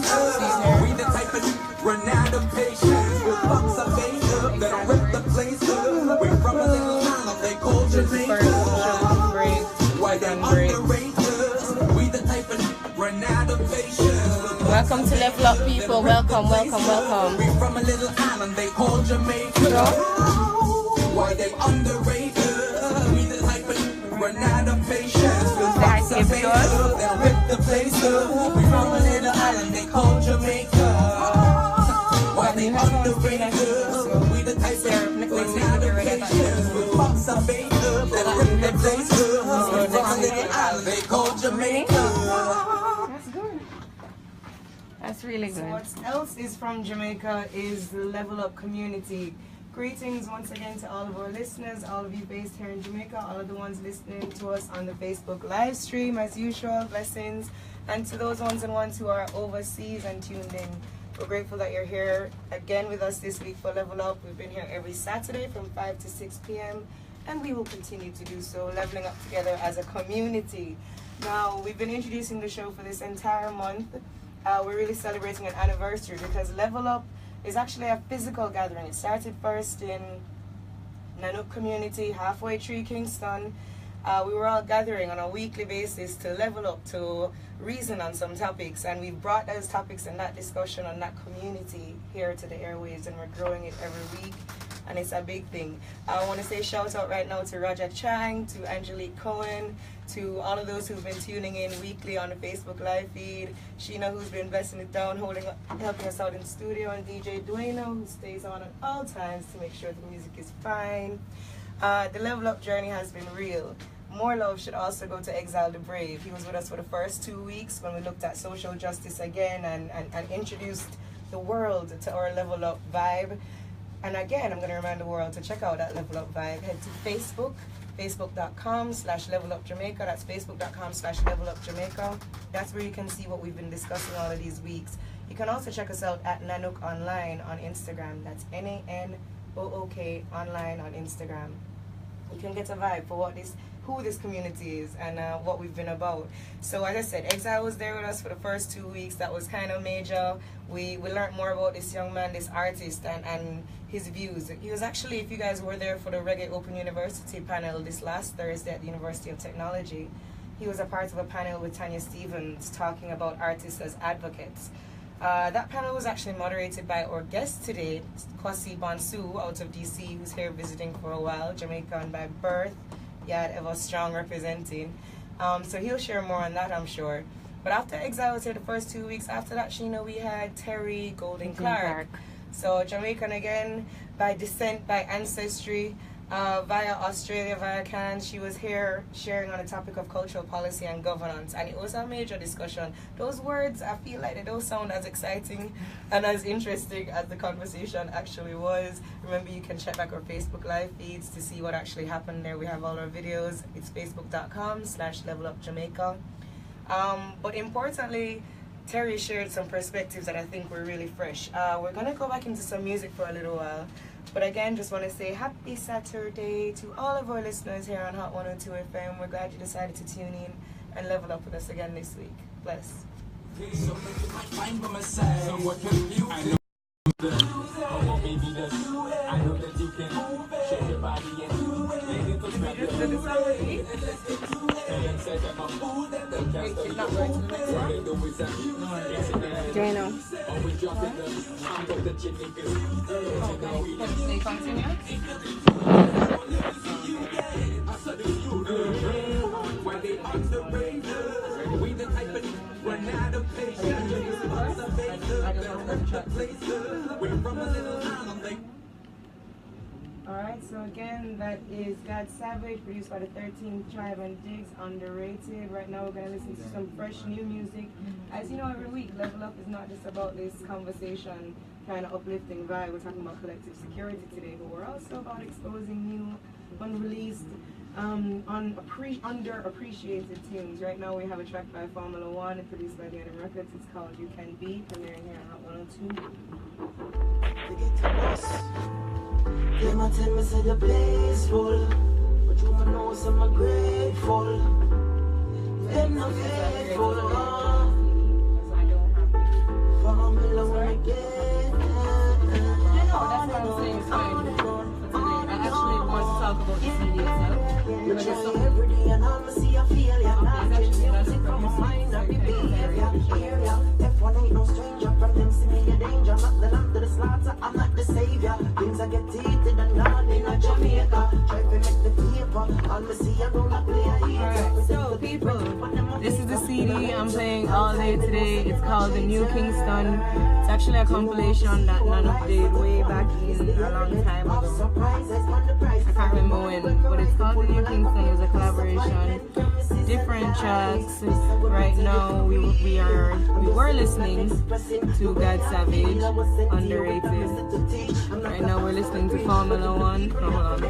We the type of run out of patience. With bucks of makeup that'll rip the place up. We're from a little island they call Jamaica. Why they underrate us? We the type of run out of patience. Welcome to Level Up, people. Welcome, welcome, welcome. We're from a little island they call Jamaica. Why they underrate us? We the type of run out of patience. With bucks of makeup that'll rip the place up. We're from a little island they call Jamaica. Why they underrate us? We the type of run out of patience. With bucks of makeup that'll rip the place up. We're from a little island they call Jamaica. That's good. That's really good. So what else is from Jamaica is the Level Up community. Greetings once again to all of our listeners, all of you based here in Jamaica, all of the ones listening to us on the Facebook live stream as usual, blessings. And to those ones who are overseas and tuned in, we're grateful that you're here again with us this week for Level Up. We've been here every Saturday from 5 to 6 p.m. and we will continue to do so, leveling up together as a community. Now, we've been introducing the show for this entire month. We're really celebrating an anniversary because Level Up is actually a physical gathering. It started first in Nanook community, halfway through Kingston. We were all gathering on a weekly basis to level up, to reason on some topics, and we've brought those topics and that discussion on that community here to the airwaves, and we're growing it every week, and it's a big thing. I want to say shout out right now to Raja Chang, to Angelique Cohen, to all of those who've been tuning in weekly on the Facebook live feed, Sheena, who's been blessing it down, helping us out in the studio, and DJ Dueno, who stays on at all times to make sure the music is fine. The Level Up journey has been real. More love should also go to Exile the Brave. He was with us for the first 2 weeks when we looked at social justice again and introduced the world to our Level Up vibe. And again, I'm going to remind the world to check out that Level Up vibe. Head to Facebook, facebook.com/levelupjamaica. That's facebook.com/levelupjamaica. That's where you can see what we've been discussing all of these weeks. You can also check us out at Nanook Online on Instagram. That's NANOOK Online on Instagram. You can get a vibe for who this community is and what we've been about. So as I said, Exile was there with us for the first 2 weeks. That was kind of major. We learned more about this young man, this artist, and his views. He was actually, if you guys were there for the Reggae Open University panel this last Thursday at the University of Technology, he was a part of a panel with Tanya Stevens talking about artists as advocates. That panel was actually moderated by our guest today, Kwasi Bonsu out of DC, who's here visiting for a while, Jamaican by birth. Yeah, Ever Strong representing. So he'll share more on that, I'm sure. But after Exile was here the first 2 weeks, after that, Sheena, we had Terry Golden Clark. So Jamaican again, by descent, by ancestry, via Australia, via Cairns. She was here sharing on the topic of cultural policy and governance, and it was a major discussion. Those words, I feel like they don't sound as exciting and as interesting as the conversation actually was. Remember, you can check back our Facebook live feeds to see what actually happened there. We have all our videos. It's facebook.com/levelupjamaica. But importantly, Terry shared some perspectives that I think were really fresh. We're going to go back into some music for a little while. But again, just want to say happy Saturday to all of our listeners here on Hot 102 FM. We're glad you decided to tune in and level up with us again this week. Bless. Do I know? Continue? Alright, so again, that is God Savage, produced by the 13th Tribe and Diggs, Underrated. Right now we're going to listen to some fresh new music. As you know, every week, Level Up is not just about this conversation, kind of uplifting vibe. We're talking about collective security today, but we're also about exposing new, unreleased, underappreciated tunes. Right now we have a track by Formula One, produced by the Adam Records. It's called You Can Be, premiering here on Hot 102. They might tell me say the place full, but you might know some are grateful. Them not faithful, it today. It's called The New Kingston. It's actually a compilation that Nano did way back in a long time ago. I can't remember when, but it's called The New Kingston. It was a collaboration. Different tracks. Right now we were listening to God Savage, Underrated. Right now we're listening to Formula One. No, hold on.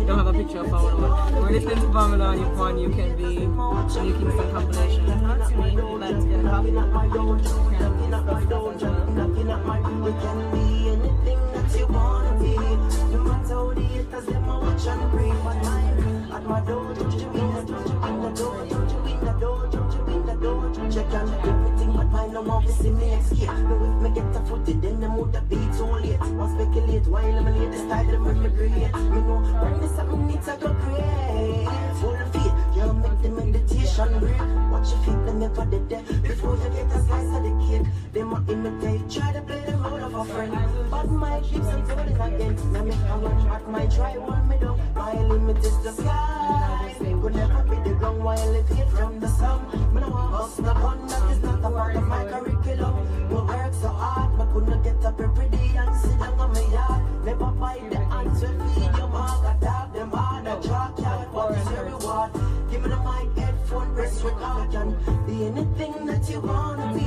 Don't have a picture of Formula One. We're listening to Formula One. You can be New Kingston compilation. Not to me. Let's get happy. At my door, don't you in the door, in the door, don't you in the door, don't you in the door, don't check on everything but mine, no more to see me escape. No, if me get a footed, then them would be too late. One speculate, while I'm late, the style them refrigerate. Me know, when this something needs to go great. Full of faith, you make the meditation real. Watch your feet, them never dead there. Before you get a slice of the cake, they might imitate, try to play them out of a friend. But my keeps on falling again. Now me hang on at my try one me down. My limit is the sky. Could never be the ground while it hit from the sun. Me no want bust the gun, that is not a part of my curriculum. We work so hard, but could not get up every day and sit down on my yard. Never bite the hands we feed your mouth. I tap them hard, I draw yard. What is your reward? Give me the mic, headphone, press record, and be anything that you wanna be.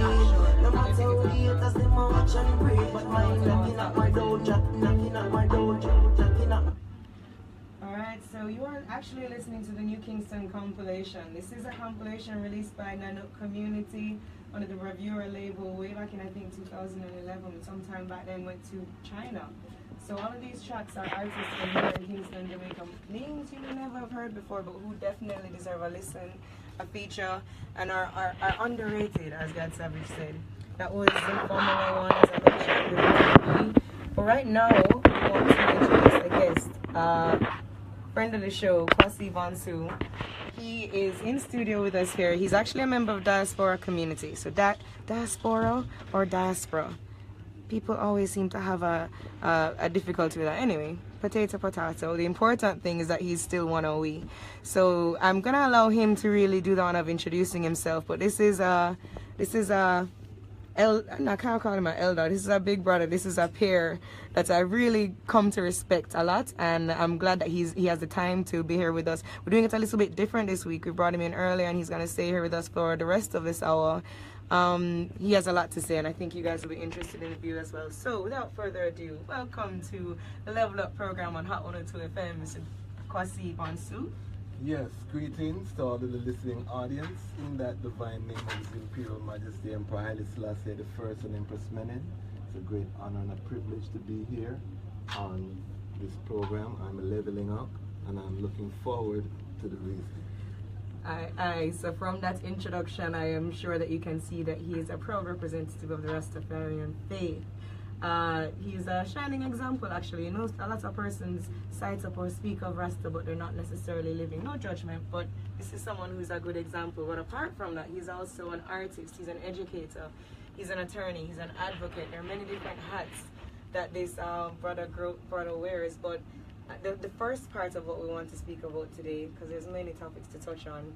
No matter how the haters they march and breathe, but mine knocking at my door, knocking at my door, knocking at my. Alright, so you are actually listening to the New Kingston compilation. This is a compilation released by Nanook Community under the Reviewer label way back in, I think, 2011. Sometime back then went to China. So all of these tracks are artists from here in Kingston, Jamaica. Names you may never have heard before, but who definitely deserve a listen, a feature, and are underrated, as God Savage said. That was the Formula One, as I mentioned before. But right now, we want to introduce a guest. Friend of the show, Kwasi Vansu. He is in studio with us here. He's actually a member of Diaspora Community. So diaspora or diaspora. People always seem to have a difficulty with that. Anyway, potato. The important thing is that he's still one of we. So I'm gonna allow him to really do the honor of introducing himself. But this is I can't call him an elder. This is a big brother. This is a peer that I really come to respect a lot, and I'm glad that he has the time to be here with us. We're doing it a little bit different this week. We brought him in earlier, and he's gonna stay here with us for the rest of this hour. He has a lot to say, and I think you guys will be interested in the view as well. So without further ado, welcome to the Level Up program on Hot 102 FM, Mr. Kwasi Vansu. Yes, greetings to all of the listening audience in that divine name of His Imperial Majesty Emperor Haile Selassie the First and Empress Menen. It's a great honor and a privilege to be here on this program. I'm leveling up, and I'm looking forward to the reason. So from that introduction, I am sure that you can see that he is a proud representative of the Rastafarian faith. He's a shining example, actually. You know, a lot of persons cite up or speak of Rasta, but they're not necessarily living. No judgment, but this is someone who's a good example. But apart from that, he's also an artist, he's an educator, he's an attorney, he's an advocate. There are many different hats that this brother wears. But the first part of what we want to speak about today, because there's many topics to touch on,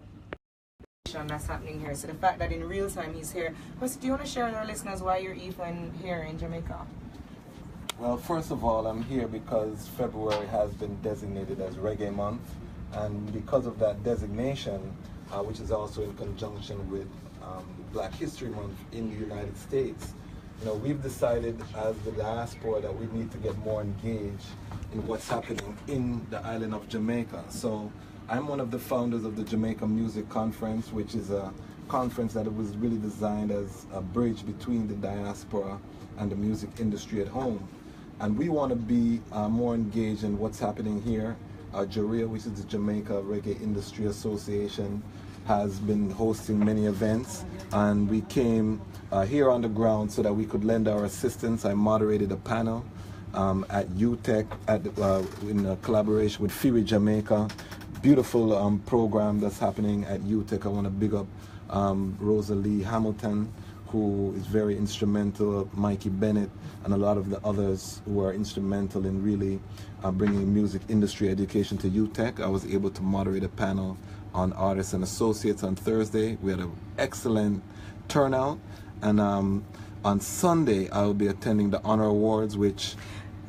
that's happening here. So the fact that in real time he's here. Do you want to share with our listeners why you're even here in Jamaica? Well, first of all, I'm here because February has been designated as Reggae Month, and because of that designation, which is also in conjunction with Black History Month in the United States, you know, we've decided as the diaspora that we need to get more engaged in what's happening in the island of Jamaica. So I'm one of the founders of the Jamaica Music Conference, which is a conference that was really designed as a bridge between the diaspora and the music industry at home. And we want to be more engaged in what's happening here. JAREA, which is the Jamaica Reggae Industry Association, has been hosting many events, and we came here on the ground so that we could lend our assistance. I moderated a panel at UTEC in collaboration with Fury Jamaica. Beautiful program that's happening at UTEC. I want to big up Rosalie Hamilton, who is very instrumental, Mikey Bennett, and a lot of the others who are instrumental in really bringing music industry education to UTEC. I was able to moderate a panel on Artists and Associates on Thursday. We had an excellent turnout. And on Sunday, I will be attending the Honor Awards, which...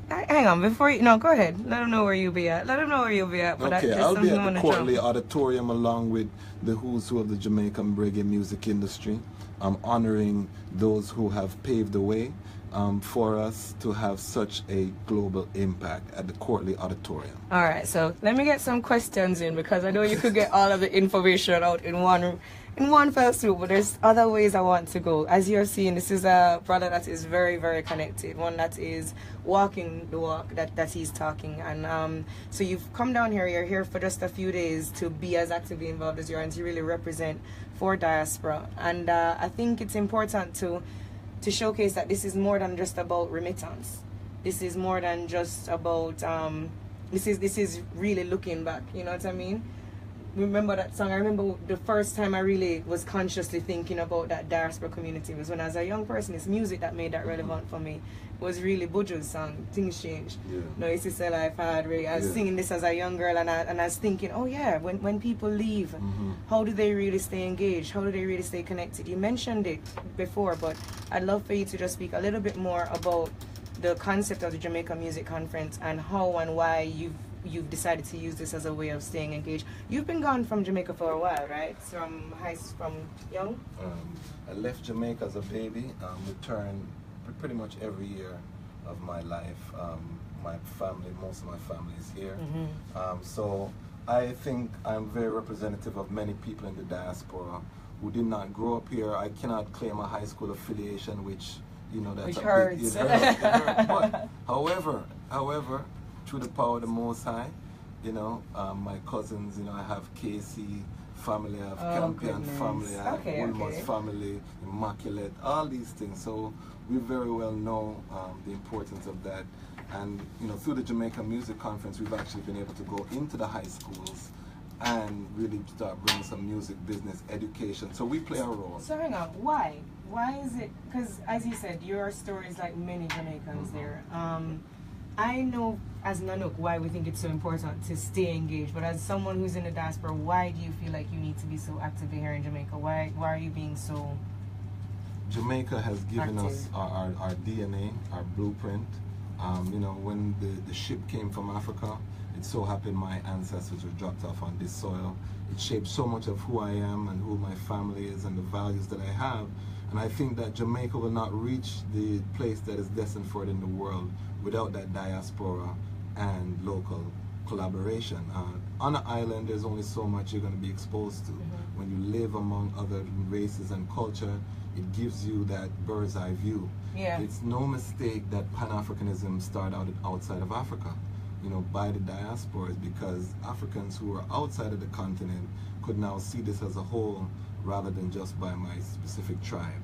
Hang on, before you... No, go ahead. Let them know where you'll be at. Let them know where you'll be at. But Okay, I'll be at the Courtly Auditorium along with the who's who of the Jamaican reggae music industry. I'm honoring those who have paved the way for us to have such a global impact at the Courtly Auditorium. All right, so let me get some questions in, because I know you could get all of the information out in one fell swoop, but there's other ways I want to go. As you're seeing, this is a brother that is very, very connected, one that is walking the walk that he's talking. And so you've come down here, you're here for just a few days to be as actively involved as you are and to really represent for diaspora. And I think it's important to showcase that this is more than just about remittance. This is more than just about this is really looking back, you know what I mean? Remember that song? I remember the first time I really was consciously thinking about that diaspora community was when I was a young person. It's music that made that relevant for me. It was really Buju's song, Things Change. Yeah. No, it's just a life hard way. I was singing this as a young girl, and I was thinking, oh yeah, when people leave, how do they really stay engaged? How do they really stay connected? You mentioned it before, but I'd love for you to just speak a little bit more about the concept of the Jamaica Music Conference and how and why you've decided to use this as a way of staying engaged. You've been gone from Jamaica for a while, right? From young? I left Jamaica as a baby, returned pretty much every year of my life. Most of my family is here. So I think I'm very representative of many people in the diaspora who did not grow up here. I cannot claim a high school affiliation, which, you know, that's which hurts. It hurts. But however, through the power of the Most High, you know, my cousins, you know, I have Casey family, I have Campion family, I have Wilmot's family, Immaculate, all these things. So we very well know the importance of that. And, you know, through the Jamaica Music Conference, we've actually been able to go into the high schools and really start bringing some music business education. So we play a role. So hang on, why? Why is it? Because as you said, your story is like many Jamaicans there. I know as Nanook why we think it's so important to stay engaged, but as someone who's in the diaspora, why do you feel like you need to be so active here in Jamaica? Why are you being so Jamaica has given active? us our DNA, our blueprint. You know, when the ship came from Africa, it so happened my ancestors were dropped off on this soil. It shaped so much of who I am and who my family is and the values that I have. And I think that Jamaica will not reach the place that is destined for it in the world without that diaspora and local collaboration. On an island, there's only so much you're going to be exposed to. When you live among other races and culture, it gives you that bird's eye view. Yeah. It's no mistake that Pan-Africanism started out outside of Africa, you know, by the diasporas, because Africans who were outside of the continent could now see this as a whole rather than just by my specific tribe.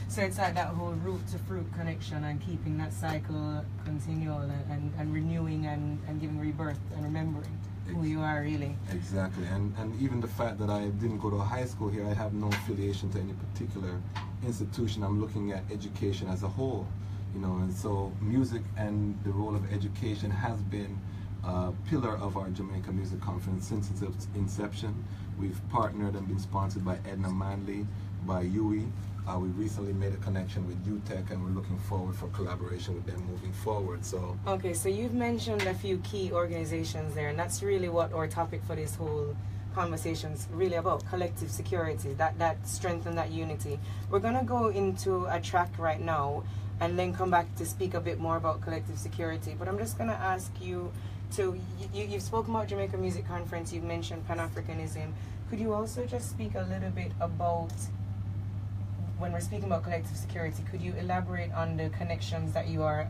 So it's like that whole root to fruit connection and keeping that cycle continual and renewing and giving rebirth and remembering who you are really. Exactly. And even the fact that I didn't go to a high school here, I have no affiliation to any particular institution. I'm looking at education as a whole, you know, and so music and the role of education has been a pillar of our Jamaica Music Conference since its inception. We've partnered and been sponsored by Edna Manley, by UE. We recently made a connection with UTech, and we're looking forward for collaboration with them moving forward. So okay, so you've mentioned a few key organizations there, and that's really what our topic for this whole conversation is really about: collective security, that strength and that unity. We're gonna go into a track right now, and then come back to speak a bit more about collective security. But I'm just gonna ask you. So you've spoken about Jamaica Music Conference, you've mentioned Pan-Africanism. Could you also just speak a little bit about, when we're speaking about collective security, could you elaborate on the connections that you're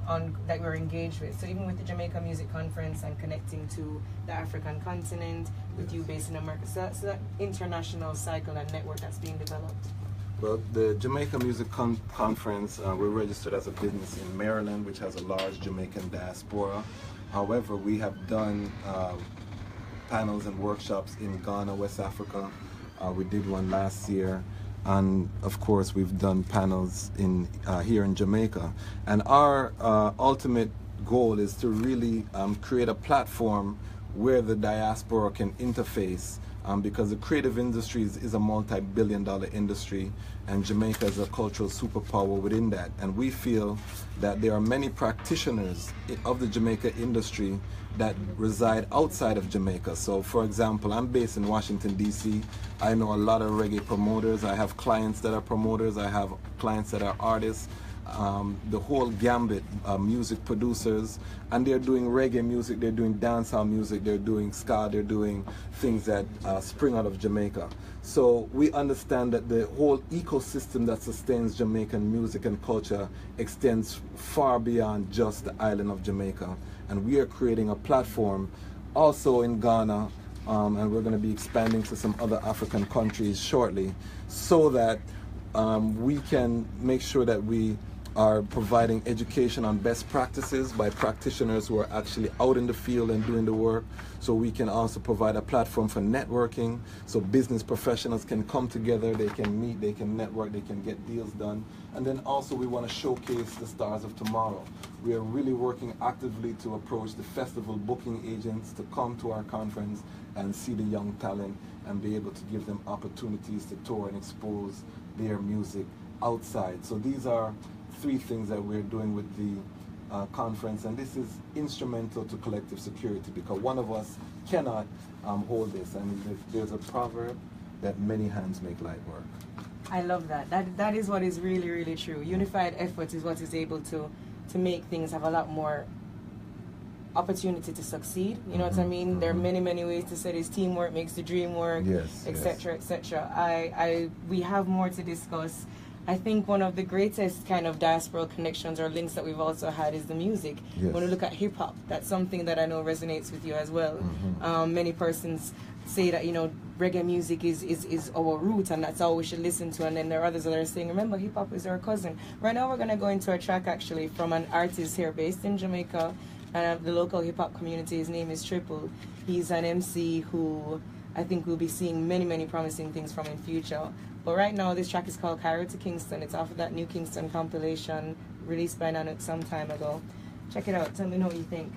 engaged with? So even with the Jamaica Music Conference and connecting to the African continent, with you based in America, so that international cycle and network that's being developed. Well, the Jamaica Music Conference, we're registered as a business in Maryland, which has a large Jamaican diaspora. However, we have done panels and workshops in Ghana, West Africa. We did one last year. And of course, we've done panels here in Jamaica. And our ultimate goal is to really create a platform where the diaspora can interface because the creative industry is a multi-billion-dollar industry, and Jamaica is a cultural superpower within that. And we feel that there are many practitioners of the Jamaica industry that reside outside of Jamaica. So for example, I'm based in Washington, D.C. I know a lot of reggae promoters. I have clients that are promoters. I have clients that are artists. The whole gambit, music producers, and they're doing reggae music, they're doing dancehall music, they're doing ska, they're doing things that spring out of Jamaica. So we understand that the whole ecosystem that sustains Jamaican music and culture extends far beyond just the island of Jamaica. And we are creating a platform also in Ghana, and we're going to be expanding to some other African countries shortly, so that we can make sure that we are providing education on best practices by practitioners who are actually out in the field and doing the work. So we can also provide a platform for networking, so business professionals can come together, they can meet, they can network, they can get deals done. And then also we want to showcase the stars of tomorrow. We are really working actively to approach the festival booking agents to come to our conference and see the young talent and be able to give them opportunities to tour and expose their music outside. So these are 3 things that we're doing with the conference, and this is instrumental to collective security, because one of us cannot hold this. And there's a proverb that many hands make light work. I love that. That is what is really, really true. Unified effort is what is able to make things have a lot more opportunity to succeed. You know what I mean? There are many, many ways to say this. Teamwork makes the dream work, etc., etc. We have more to discuss. I think one of the greatest kind of diaspora connections or links that we've also had is the music. Yes. When we look at hip-hop, that's something that I know resonates with you as well. Many persons say that, you know, reggae music is our root and that's all we should listen to, and then there are others that are saying, remember, hip-hop is our cousin. Right now we're going to go into a track actually from an artist here based in Jamaica, and the local hip-hop community. His name is Triple. He's an MC who I think we'll be seeing many, many promising things from in future. But right now, this track is called Cairo to Kingston. It's off of that New Kingston compilation released by Nanook some time ago. Check it out. Tell me what you think.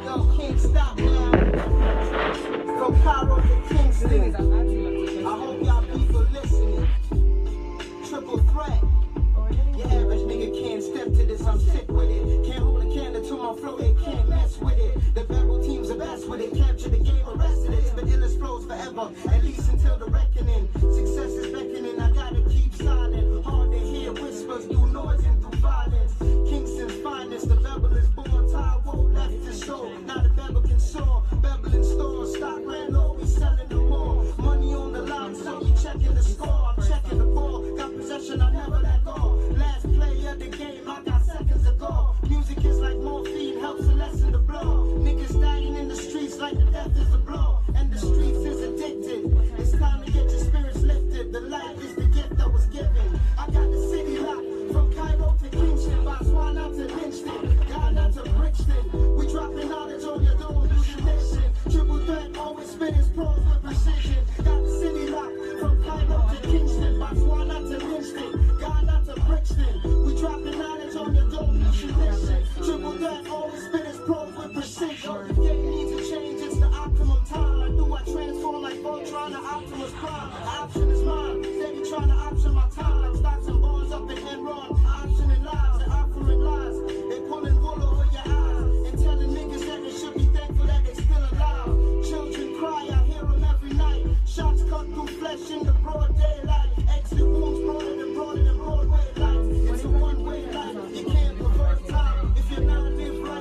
Yo, can't stop now. From Cairo to Kingston. I hope y'all people listening. Triple threat. Your average nigga can't step to this, I'm sick with it. Can't hold a candle to my flow, they can't mess with it. The Bevel teams are best with it, capture the game, arrested it. Spit illest flows forever, at least until the reckoning. Success is beckoning, I gotta keep silent. Hard to hear whispers, through noise and through violence. Kingston's finest, the Bevel is born. Taiwo left to show, now the Bevel can soar. Bevel in stores, stock ran low, we selling them more. Money on the line, so we checking the score. I'm checking the ball, got possession, I never let go. Last play of the game, I got seconds ago. Music is like morphine, helps to lessen the blow. Niggas dying in the streets like the death is a blow. And the streets is addicted. It's time to get your spirits lifted. The light is the gift that was given. I got the city locked from Cairo to Kingston, Botswana to Livingston, Ghana to Brixton. We dropping knowledge on your door, new tradition. Triple threat, always spin his pros with precision. Got the city locked from Cairo to Kingston, Botswana to Livingston, Ghana to Brixton. We dropping knowledge on your door, new tradition. Triple threat, always spin his pros with precision. The game needs to change, it's the optimum time. I do I transform like Voltron to Optimus Prime. The option is mine, steady trying to option my time. Like stocks and bonds up in Enron, optioning lives and offering lies. They pulling wool over your eyes and telling niggas that they should be thankful that they still alive. Children cry, I hear them every night. Shots cut through flesh in the broad daylight. Exit wounds broader than Broadway lights. It's a one-way life, you can't reverse time. If you're not live right,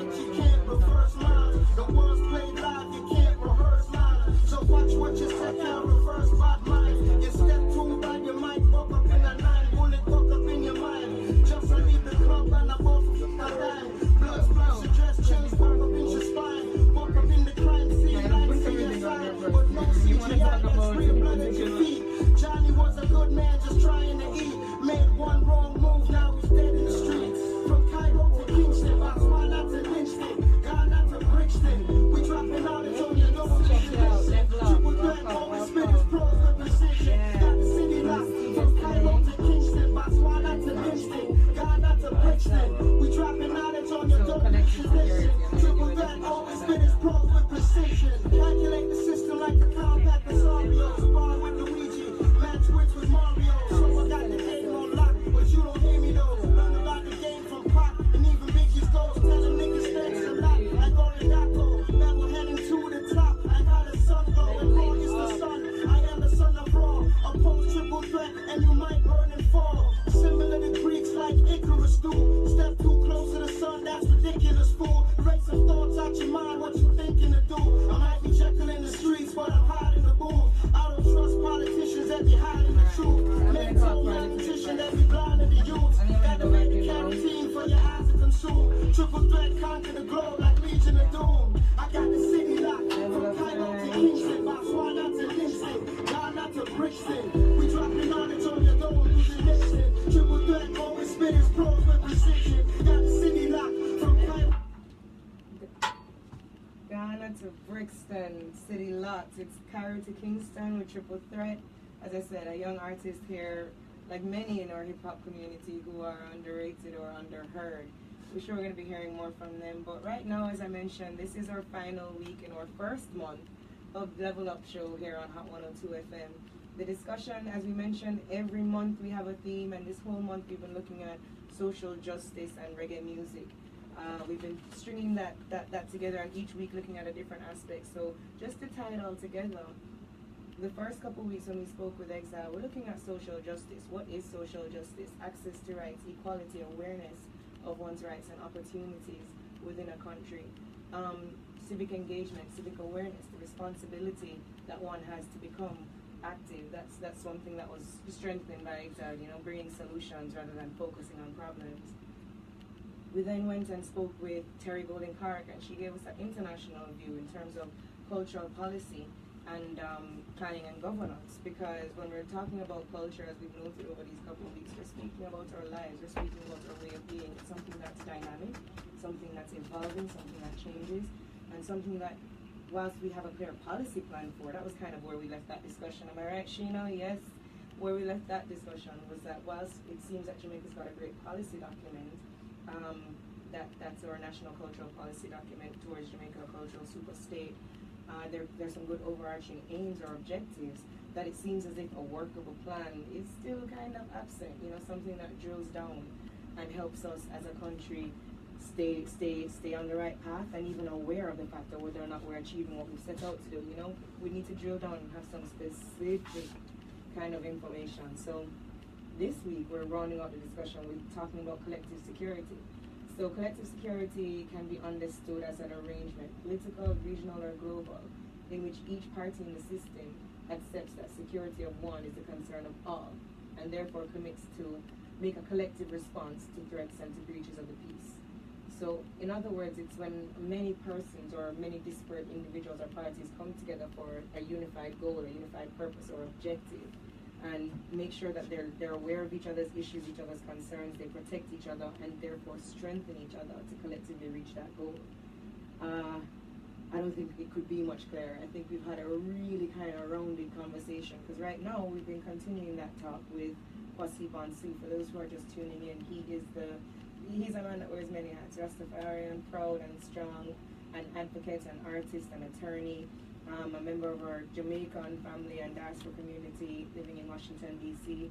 security. I'm going to give it a definition like that. Calculate the system like the compact Rosario. Spawn with Luigi, match wits with Mario. So I got the game on lock, but you don't hear me though. Learn about the game from Pop and even Biggie's goals. Telling niggas thanks a lot, like Oridaco. Now we're heading to the top, like how the sun go. And raw is the sun, I am the son of Raw. Oppose triple threat, and you might burn and fall. Similar to Greeks like Icarus do. Step too close to the sun, that's ridiculous, fool. Erase some thoughts out your mind, what you thinking to do. I might be Jekyll in the streets, but I'm hiding the booth. I don't trust politicians that be hiding the truth. Mental malnutrition that be blinding the youth. Gotta make the canteen for your eyes to consume. Triple threat conquer the globe like Legion of Doom. I got the city locked from Cairo to Kingston, Botswana to Kingston, Ghana to Brixton. We dropping knowledge on your dome, losing Nixon. Triple threat always spit his pros with precision. Got the city locked from Cairo. Ghana to Brixton, City Lots. It's Cairo to Kingston with Triple Threat. As I said, a young artist here, like many in our hip-hop community who are underrated or underheard. We're sure we're going to be hearing more from them. But right now, as I mentioned, this is our final week in our first month of Level Up Show here on Hot 102 FM. The discussion, as we mentioned, every month we have a theme, and this whole month we've been looking at social justice and reggae music. We've been stringing that together, and each week looking at a different aspect. So just to tie it all together, the first couple of weeks when we spoke with Exile, we're looking at social justice. What is social justice? Access to rights, equality, awareness of one's rights and opportunities within a country. Civic engagement, civic awareness, the responsibility that one has to become active. That's something that was strengthened by Exile, bringing solutions rather than focusing on problems. We then went and spoke with Terry Golden-Carrick, and she gave us an international view in terms of cultural policy and planning and governance. Because when we're talking about culture, as we've noted over these couple of weeks, we're speaking about our lives, we're speaking about our way of being. It's something that's dynamic, something that's evolving, something that changes, and something that, whilst we have a clear policy plan for, that was kind of where we left that discussion. Am I right, Sheena? Yes. Where we left that discussion was that whilst it seems that Jamaica's got a great policy document, that's our national cultural policy document towards Jamaica, a cultural super state. There's some good overarching aims or objectives, that it seems as if a workable plan is still kind of absent, something that drills down and helps us as a country stay on the right path, and even aware of the fact that whether or not we're achieving what we set out to do. We need to drill down and have some specific kind of information. So this week we're rounding out the discussion with talking about collective security. So collective security can be understood as an arrangement, political, regional, or global, in which each party in the system accepts that security of one is the concern of all, and therefore commits to make a collective response to threats and to breaches of the peace. So in other words, it's when many persons or many disparate individuals or parties come together for a unified goal, a unified purpose or objective, and make sure that they're aware of each other's issues, each other's concerns, they protect each other, and therefore strengthen each other to collectively reach that goal. I don't think it could be much clearer. I think we've had a really kind of rounded conversation, because right now we've been continuing that talk with Kwasi Bonsu. For those who are just tuning in, he's a man that wears many hats, Rastafarian, proud and strong, an advocate, an artist, an attorney, a member of our Jamaican family and diaspora community living in Washington, D.C.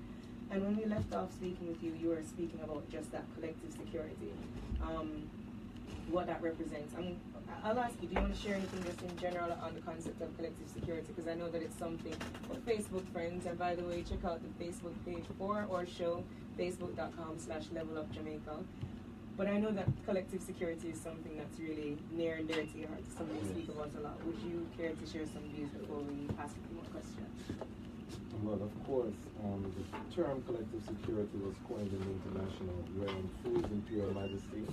And when we left off speaking with you, you were speaking about just that collective security, what that represents. I'll ask you, do you want to share anything just in general on the concept of collective security? Because I know that it's something for Facebook friends. And by the way, check out the Facebook page for our show, facebook.com/levelupjamaica. But I know that collective security is something that's really near and dear to your heart, something you speak about a lot. Would you care to share some views before we ask a few more questions? Well, of course, the term collective security was coined in the international realm through His Imperial Majesty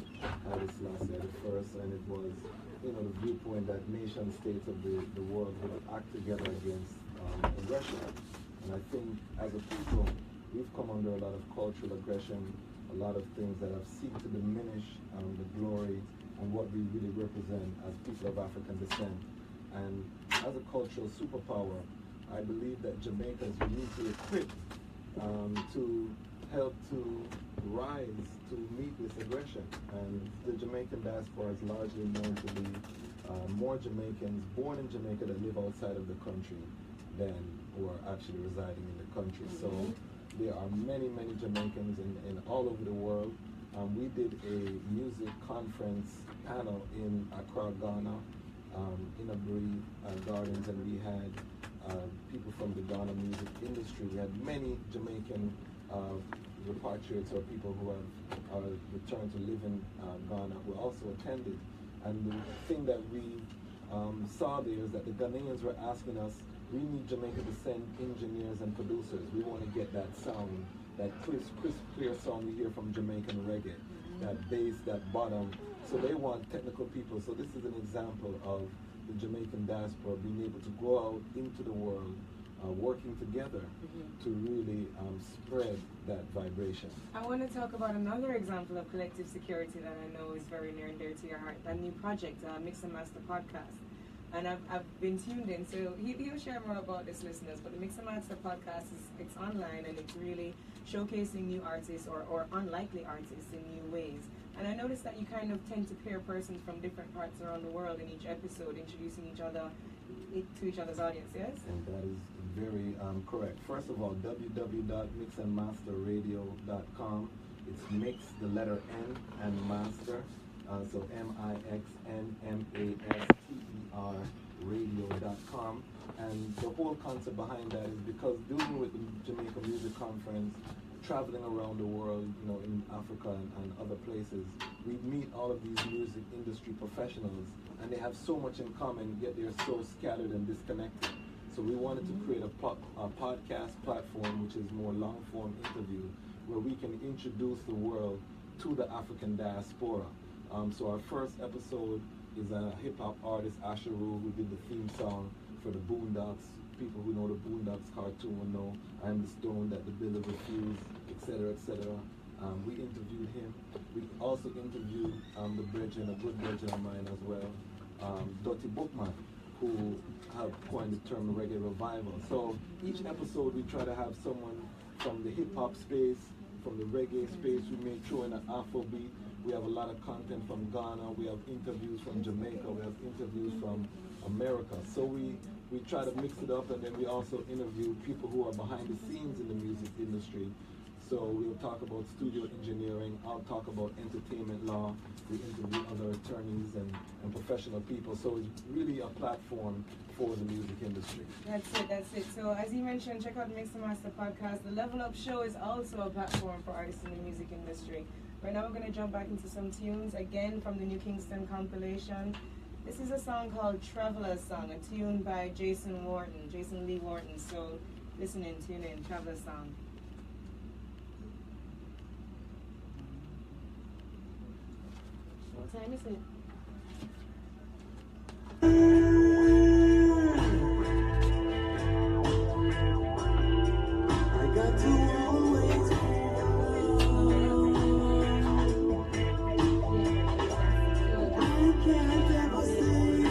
Haile Selassie I, and it was, the viewpoint that nation states of the world would act together against aggression. And I think as a people, we've come under a lot of cultural aggression, a lot of things that have seek to diminish the glory and what we really represent as people of African descent. And as a cultural superpower, I believe that Jamaica is uniquely equipped to help to rise to meet this aggression. And the Jamaican diaspora is largely known to be more Jamaicans born in Jamaica that live outside of the country than who are actually residing in the country. So there are many, many Jamaicans in all over the world. We did a music conference panel in Accra, Ghana, in Aburi Gardens, and we had people from the Ghana music industry. We had many Jamaican repatriates or people who have returned to live in Ghana who also attended. And the thing that we saw there is that the Ghanaians were asking us, we need Jamaica to send engineers and producers. We want to get that sound, that crisp, clear sound we hear from Jamaican reggae, that bass, that bottom. So they want technical people. So this is an example of the Jamaican diaspora being able to go out into the world, working together to really spread that vibration. I want to talk about another example of collective security that I know is very near and dear to your heart, that new project, Mix and Master podcast. And I've been tuned in, so he'll share more about this, listeners. But the Mix and Master podcast, it's online, and it's really showcasing new artists or unlikely artists in new ways. And I noticed that you kind of tend to pair persons from different parts around the world in each episode, introducing each other to each other's audience, yes? And that is very correct. First of all, www.mixandmasterradio.com. It's mix, the letter N, and master. So MIXNMASTER radio.com. And the whole concept behind that is because dealing with the Jamaica Music Conference, traveling around the world, you know, in Africa and other places, we meet all of these music industry professionals, and they have so much in common, yet they're so scattered and disconnected. So we wanted to create a podcast platform, which is more long-form interview, where we can introduce the world to the African diaspora. So our first episode is a hip-hop artist, Asheru, who did the theme song for the Boondocks. People who know the Boondocks cartoon will know I'm the Stone that the Bill of Refuse, etc., etc. We interviewed him. We also interviewed the brethren, a good brethren of mine as well, Dottie Bookman, who helped coin the term reggae revival. So each episode we try to have someone from the hip-hop space, from the reggae space. We may throw in an Afrobeat. We have a lot of content from Ghana. We have interviews from Jamaica. We have interviews from America. So we try to mix it up, and then we also interview people who are behind the scenes in the music industry. So we'll talk about studio engineering. I'll talk about entertainment law. We interview other attorneys and professional people. So it's really a platform for the music industry. That's it. So as you mentioned, check out the Mix and Master podcast. The Level Up Show is also a platform for artists in the music industry. Right now we're going to jump back into some tunes, again from the New Kingston compilation. This is a song called Traveler's Song, a tune by Jason Lee Wharton. So listen in, tune in, Traveler's Song. What time is it? I got to always I can't ever say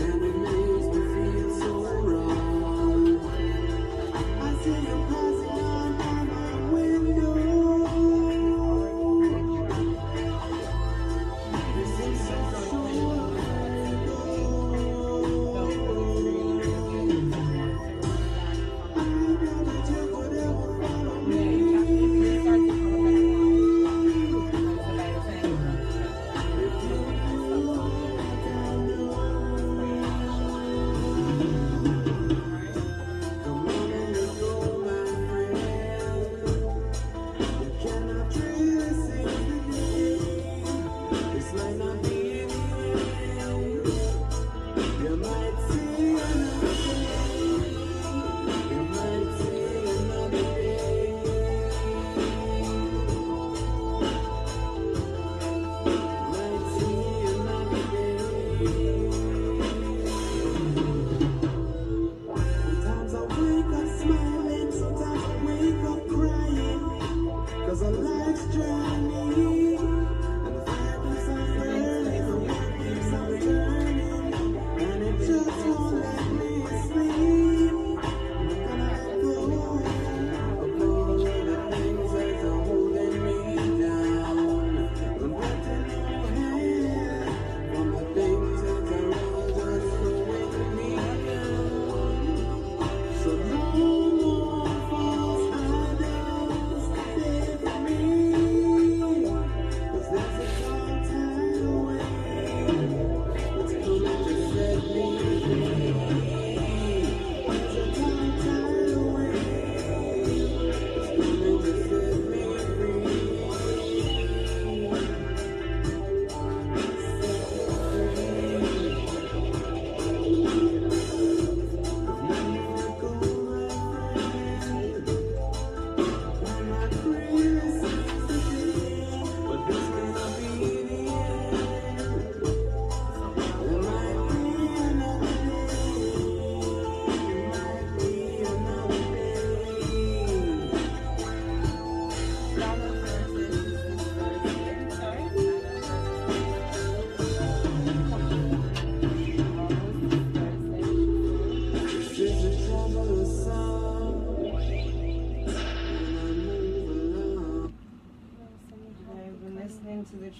and it makes me feel so wrong. I see you passing out by my window. This is so I gotta just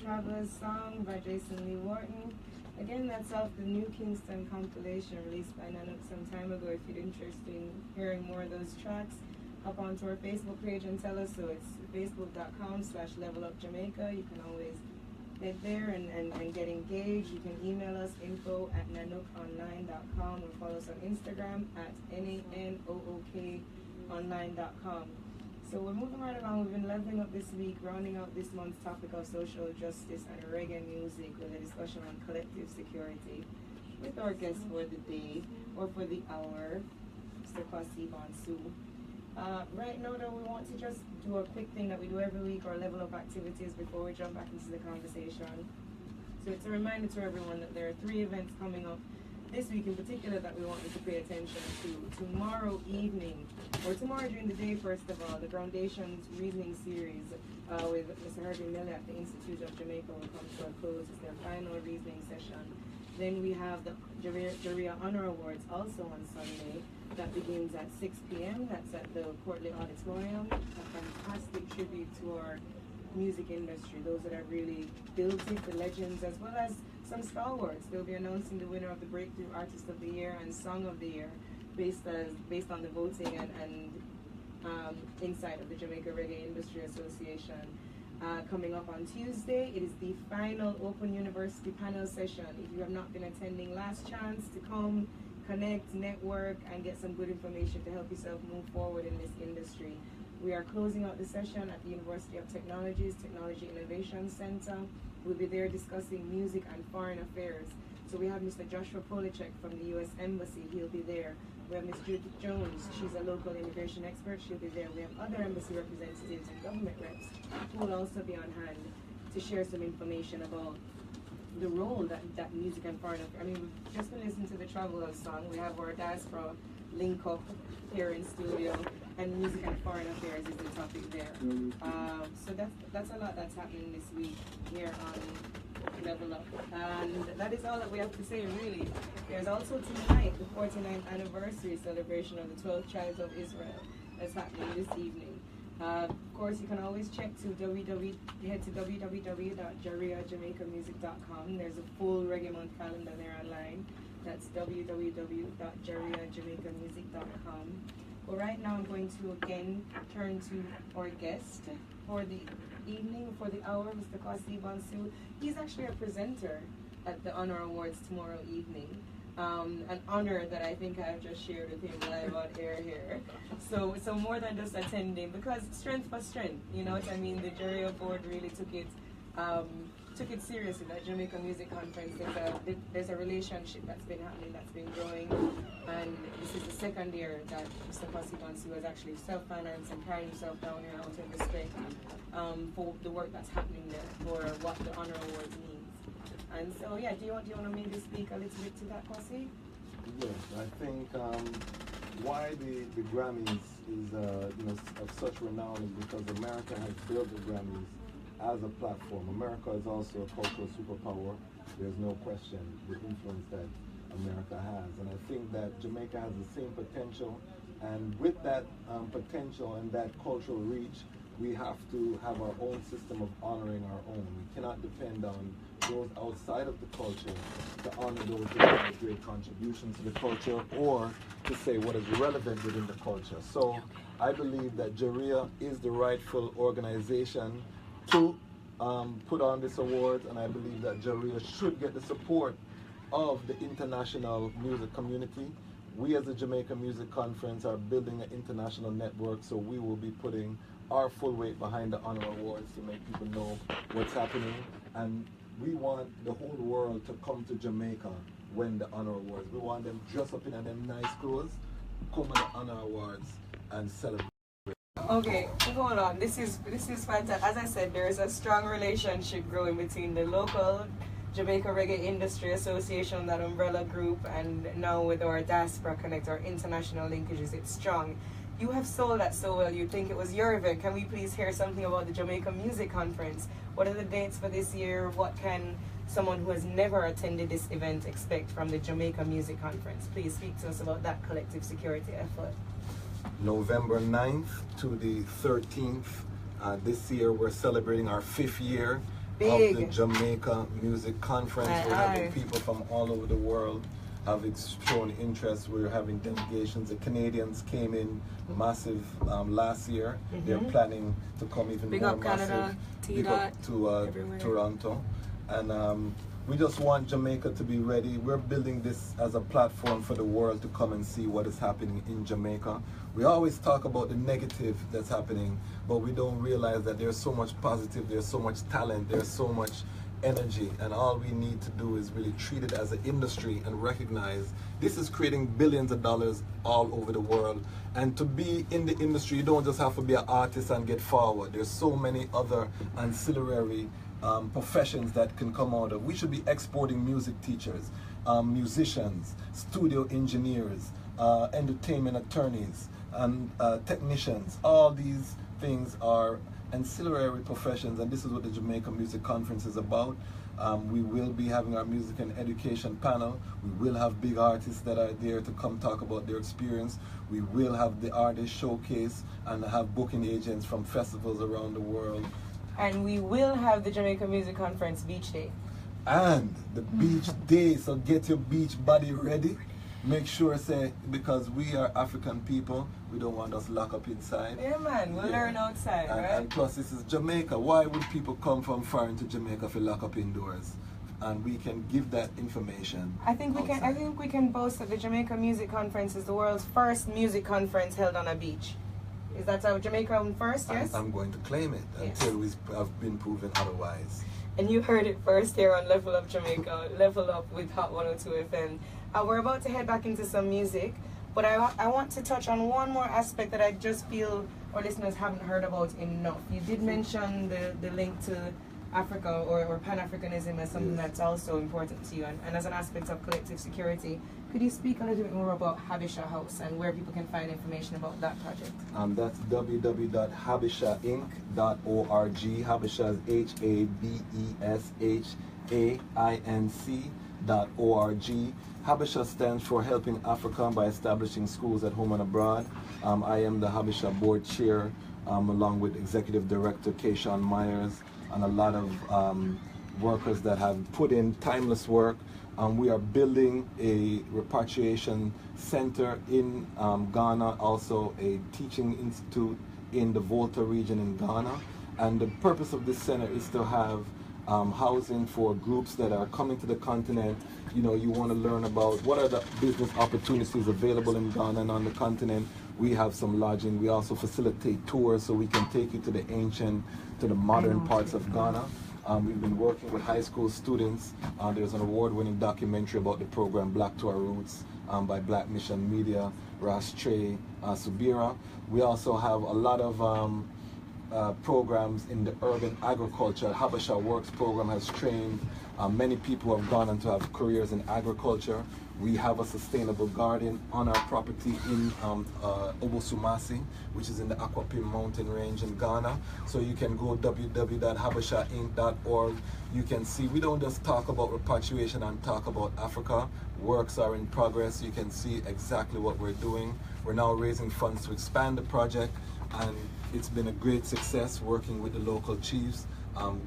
Traveler's Song by Jason Lee Wharton. Again, that's off the New Kingston compilation released by Nanook some time ago. If you're interested in hearing more of those tracks, hop onto our Facebook page and tell us. So it's facebook.com/levelupjamaica. You can always get there and get engaged. You can email us info@nanookonline.com or follow us on Instagram at nanookonline.com. So we're moving right along. We've been leveling up this week, rounding out this month's topic of social justice and reggae music with a discussion on collective security with our guest for the day or for the hour, Mr. Kwasi Bonsu. Right now, though, we want to just do a quick thing that we do every week, our level up activities before we jump back into the conversation. So it's a reminder to everyone that there are 3 events coming up this week in particular that we want you to pay attention to. Tomorrow evening, or tomorrow during the day, first of all, the Foundation's Reasoning Series with Mr. Herbie Miller at the Institute of Jamaica will come to a close. It's their final reasoning session. Then we have the Jaria Honor Awards also on Sunday. That begins at 6 p.m. That's at the Courtley Auditorium. A fantastic tribute to our music industry, those that have really built it, the legends, as well as some stalwarts. They'll be announcing the winner of the Breakthrough Artist of the Year and Song of the Year based on the voting and insight of the Jamaica Reggae Industry Association. Coming up on Tuesday, it is the final Open University panel session. If you have not been attending, last chance to come, connect, network, and get some good information to help yourself move forward in this industry. We are closing out the session at the University of Technology's Technology Innovation Center. We'll be there discussing music and foreign affairs. So we have Mr. Joshua Policek from the U.S. Embassy. He'll be there. We have Ms. Judith Jones. She's a local immigration expert. She'll be there. We have other embassy representatives and government reps who will also be on hand to share some information about the role that music and foreign affairs. I mean, we've just been listening to the Traveler's Song. We have our diaspora link up here in studio, and music and foreign affairs is the topic there. So that's a lot that's happening this week here on Level Up. And that is all that we have to say, really. There's also tonight the 49th anniversary celebration of the 12 tribes of Israel that's happening this evening. Of course, you can always check to www.jariajamaicamusic.com. There's a full Reggae Month calendar there online. That's www.jariajamaicamusic.com. But right now I'm going to again turn to our guest for the evening, for the hour, Mr. Kwasi Bonsu. He's actually a presenter at the Honor Awards tomorrow evening. An honor that I think I've just shared with him live on air here. So more than just attending, because strength for strength, you know what I mean? The jury board really took it seriously. That Jamaica Music Conference, there's a relationship that's been happening, that's been growing, and this is the second year that Mr. Kwasi Bonsu has actually self-financed and carrying himself down here out of respect for the work that's happening there, for what the Honor Awards means. And so, yeah, do you want to maybe speak a little bit to that, Kwasi? Yes, I think why the Grammys is of such renown is because America has built the Grammys as a platform. America is also a cultural superpower. There's no question the influence that America has. And I think that Jamaica has the same potential. And with that potential and that cultural reach, we have to have our own system of honoring our own. We cannot depend on those outside of the culture to honor those who have made great contributions to the culture or to say what is relevant within the culture. So I believe that Jaria is the rightful organization to put on this award, and I believe that Jaria should get the support of the international music community. We as the Jamaica Music Conference are building an international network, so we will be putting our full weight behind the Honor Awards to make people know what's happening. And we want the whole world to come to Jamaica when the Honor Awards. We want them dressed up in them nice clothes, come to the Honor Awards and celebrate. Okay, hold on. This is fantastic. As I said, there is a strong relationship growing between the local Jamaica Reggae Industry Association, that umbrella group, and now with our Diaspora Connect, our international linkages, it's strong. You have sold that so well, you think it was your event. Can we please hear something about the Jamaica Music Conference? What are the dates for this year? What can someone who has never attended this event expect from the Jamaica Music Conference? Please speak to us about that collective security effort. November 9th to the 13th. This year we're celebrating our 5th year, Big. of the Jamaica Music Conference. We're having people from all over the world have shown interest. We're having delegations. The Canadians came in massive last year. They're planning to come even Big more up Canada, massive. Big up to Toronto. And we just want Jamaica to be ready. We're building this as a platform for the world to come and see what is happening in Jamaica. We always talk about the negative that's happening, but we don't realize that there's so much positive, there's so much talent, there's so much energy, and all we need to do is really treat it as an industry and recognize this is creating billions of dollars all over the world. And to be in the industry, you don't just have to be an artist and get forward. There's so many other ancillary professions that can come out of. We should be exporting music teachers, musicians, studio engineers, entertainment attorneys, and technicians. All these things are ancillary professions, and this is what the Jamaica Music Conference is about. We will be having our music and education panel. We will have big artists that are there to come talk about their experience. We will have the artist showcase and have booking agents from festivals around the world. And we will have the Jamaica Music Conference Beach Day. And the beach day, so get your beach body ready. Make sure, because we are African people, we don't want us locked up inside. Yeah, man, we'll learn outside, right? And plus, this is Jamaica. Why would people come from foreign to Jamaica if we lock up indoors? And we can give that information. I think we can boast that the Jamaica Music Conference is the world's first music conference held on a beach. Is that our Jamaica first? Yes. I'm going to claim it until we have been proven otherwise. And you heard it first here on Level Up Jamaica, Level Up with Hot 102 FM. We're about to head back into some music, but I want to touch on one more aspect that I just feel our listeners haven't heard about enough. You did mention the link to Africa or Pan-Africanism as something that's also important to you, and as an aspect of collective security. Could you speak a little bit more about Habesha House and where people can find information about that project? That's www.habeshainc.org. Habesha is HABESHAINC.org. Habesha stands for Helping Africa by establishing schools at home and abroad. I am the Habesha board chair, along with Executive Director Keishawn Myers, and a lot of workers that have put in timeless work. We are building a repatriation center in Ghana, also a teaching institute in the Volta region in Ghana. And the purpose of this center is to have housing for groups that are coming to the continent. You know, you want to learn about what are the business opportunities available in Ghana and on the continent. We have some lodging. We also facilitate tours so we can take you to the ancient, to the modern parts of Ghana. We've been working with high school students. There's an award-winning documentary about the program Black to Our Roots by Black Mission Media, Ras Trey Subira. We also have a lot of programs in the urban agriculture. Habesha Works program has trained many people who have gone on to have careers in agriculture. We have a sustainable garden on our property in Obosumasi, which is in the Aquapim mountain range in Ghana. So you can go www.habeshainc.org. You can see we don't just talk about repatriation and talk about Africa. Works are in progress. You can see exactly what we're doing. We're now raising funds to expand the project, and it's been a great success working with the local chiefs,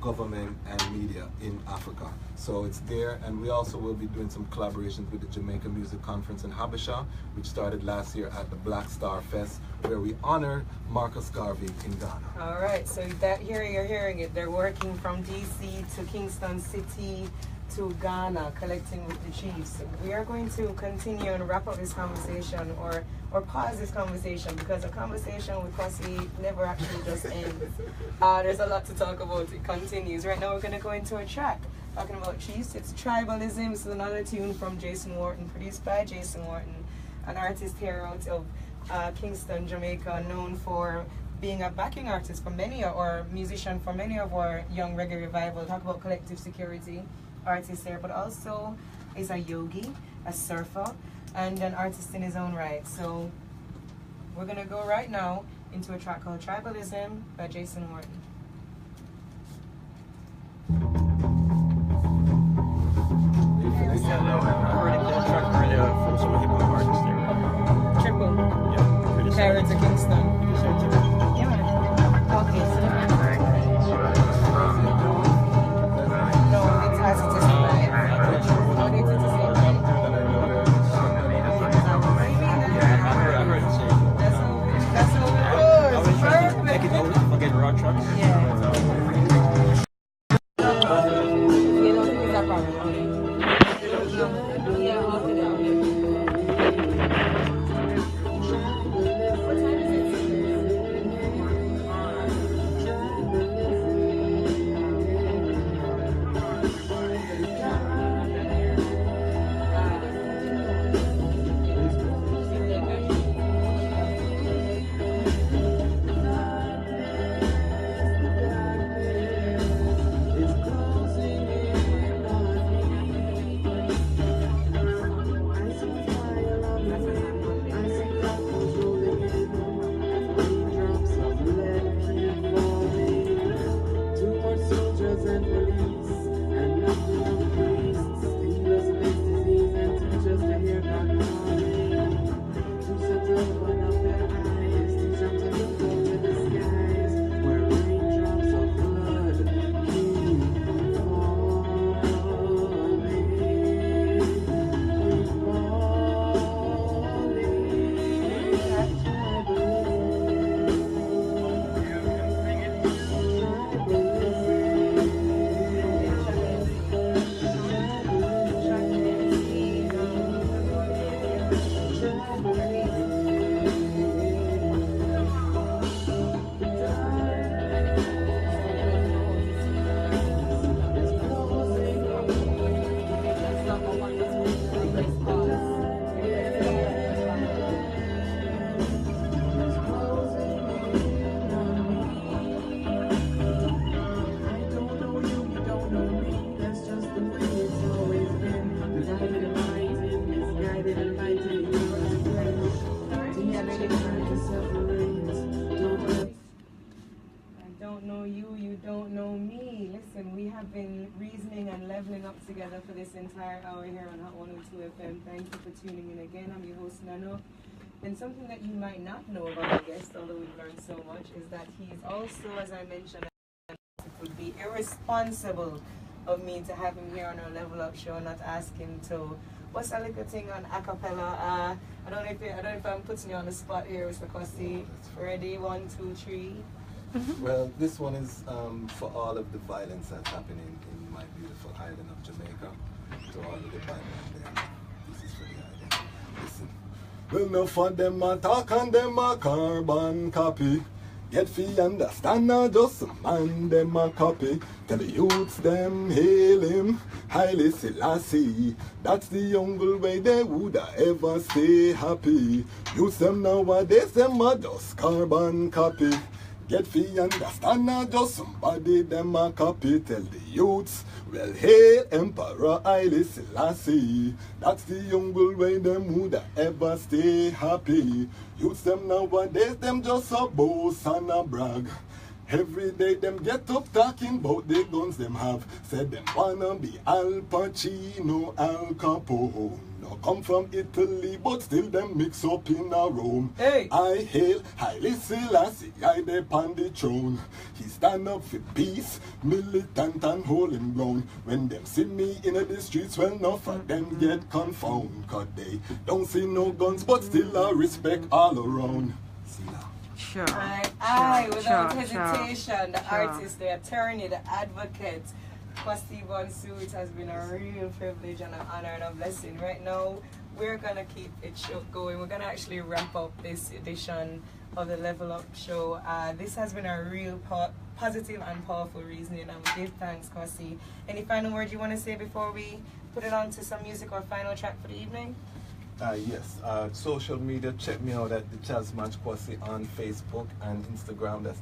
government and media in Africa. So it's there, and we also will be doing some collaborations with the Jamaica Music Conference in Habesha, which started last year at the Black Star Fest, where we honor Marcus Garvey in Ghana. All right, so that here you're hearing it. They're working from DC to Kingston City to Ghana, collecting with the chiefs. We are going to continue and wrap up this conversation, or pause this conversation, because a conversation with Kwasi never actually just ends. There's a lot to talk about. It continues. Right now we're going to go into a track talking about chiefs. It's Tribalism. This is another tune from Jason Wharton, produced by Jason Wharton, an artist here out of Kingston, Jamaica, known for being a backing artist for many, or musician for many of our young reggae revival. Talk about collective security artist here, but also is a yogi, a surfer, and an artist in his own right. So we're gonna go right now into a track called Tribalism by Jason Wharton. From some hip hop artists there. Triple. Yeah. Carrot to Kingston. Yeah. Okay, so Don't know you, you don't know me. Listen, we have been reasoning and leveling up together for this entire hour here on Hot 102 FM. Thank you for tuning in again. I'm your host, Nano. And something that you might not know about our guest, although we've learned so much, is that he is also, as I mentioned, it would be irresponsible of me to have him here on our Level Up show, not ask him to. What's that little thing on acapella? I don't know if I'm putting you on the spot here, Mr. Kosi. Ready? 1, 2, 3. Well, this one is for all of the violence that's happening in my beautiful island of Jamaica. To all of the violence there. This is for the island. Listen. Well, no for them a talk and them a carbon copy. Get fi understand now just man them a copy. Tell the youths them hail him, Haile Selassie. That's the only way they woulda ever stay happy. Youths them nowadays them a just carbon copy. Get fi understand now just somebody them a copy. Tell the youths, well hail Emperor Haile Selassie. That's the only way them woulda ever stay happy. Youths them nowadays them just a boast and a brag. Every day them get up talking about the guns them have. Said them wanna be Al Pacino, Al Capone. Now come from Italy, but still them mix up in a Rome. Hey. I hail Haile Selassie, I dey on the throne. He stand up for peace, militant and holding ground. When them see me in the streets, well enough of them get confound. Cause they don't see no guns, but still I respect all around. See now. Sure. Without hesitation, the artist, the attorney, the advocate, Kwasi Bonsu, it has been a real privilege and an honor and a blessing. Right now, we're going to keep it going. We're going to actually wrap up this edition of the Level Up show. This has been a real positive and powerful reasoning, and we give thanks, Kwasi. Any final words you want to say before we put it on to some music or final track for the evening? Yes, social media, check me out at the Jazz Match Kwasi on Facebook and Instagram. That's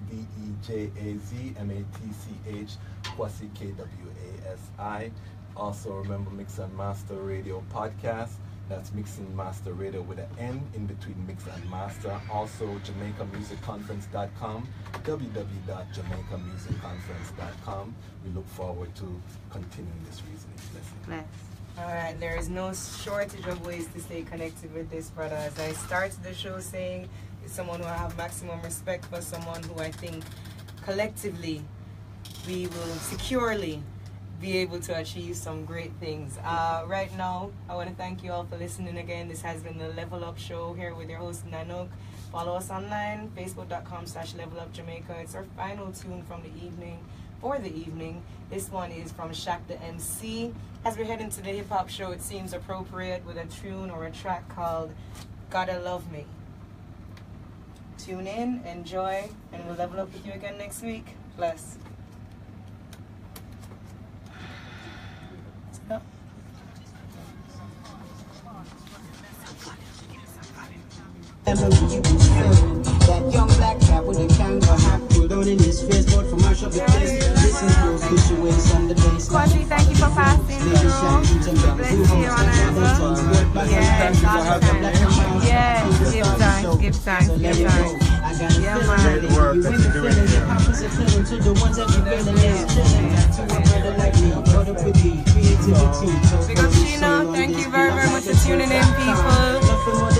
DEJAZMATCH Kwasi KWASI. Also remember Mix and Master Radio podcast. That's Mix and Master Radio with an N in between Mix and Master. Also JamaicaMusicConference.com, www.JamaicaMusicConference.com. We look forward to continuing this reasoning. Bless. Alright, there is no shortage of ways to stay connected with this brother. As I started the show saying, it's someone who I have maximum respect for, someone who I think collectively we will securely be able to achieve some great things. Right now, I want to thank you all for listening again. This has been the Level Up show here with your host Nanook. Follow us online, facebook.com/levelupjamaica. It's our final tune from the evening. For the evening, this one is from Shaq the MC. As we head into the hip hop show, it seems appropriate with a tune or a track called Gotta Love Me. Tune in, enjoy, and we'll level up with you again next week. Bless. That young black cat with a kangaroo hat pulled on in his face, but from mash up the place. Listen close, push your waist on the bass. Kwasi, thank you for passing through. Bless you, honorable. Yes, awesome. Yes, give thanks. Yeah, man. Great work that you're doing Big up Sheena, thank you very much for tuning in, people.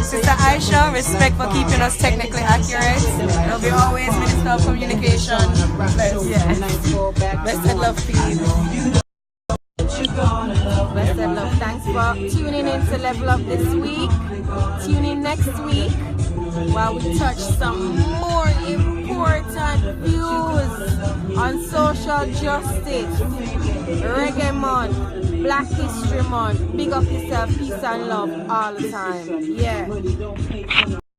Sister Aisha, respect for keeping us technically accurate. There'll be always Minister of Communication. Yes. Blessed love, peace. Blessed love. Thanks for tuning in to Level Up this week. Tune in next week while we touch some more important views on social justice, reggae month, Black History Month. Big up yourself, peace and love all the time. Yeah.